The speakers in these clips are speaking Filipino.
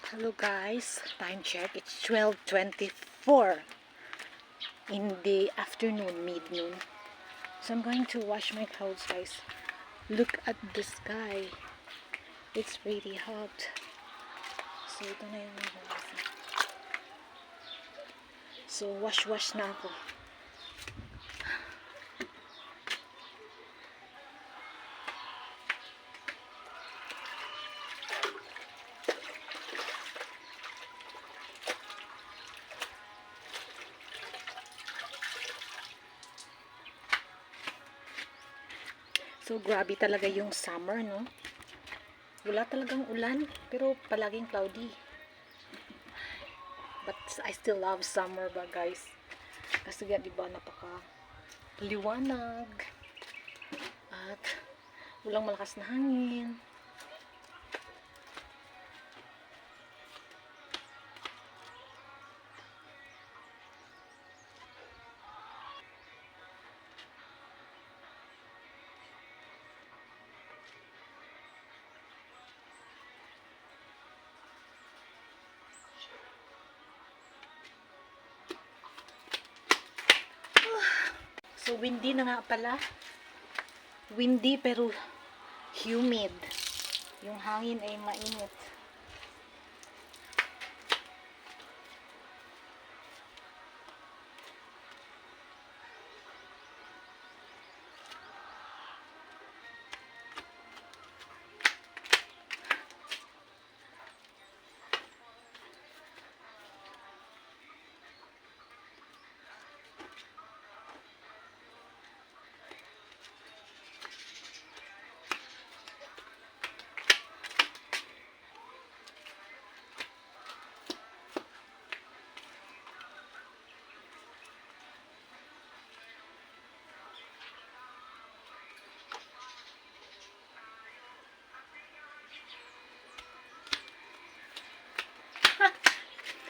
Hello guys, time check. It's 12:24 in the afternoon, mid-noon. So I'm going to wash my clothes, guys. Look at the sky. It's really hot. So ito na yung hugasan. So wash na ako. So, grabe talaga yung summer, no? Wala talagang ulan, pero palaging cloudy. But I still love summer ba, guys? Kasi nga, di ba, napaka liwanag. At walang malakas na hangin. So, windy na nga pala. Windy pero humid. Yung hangin ay mainit.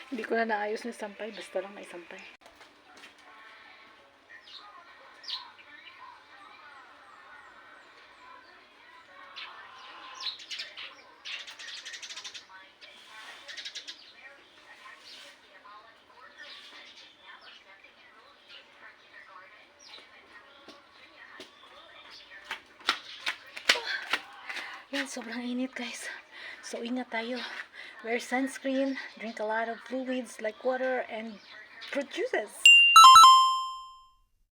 Hindi ko na naayos na sampay. Basta lang may sampay. Yan, sobrang init guys. So, ingat tayo. Wear sunscreen, drink a lot of fluids like water and fruit juices.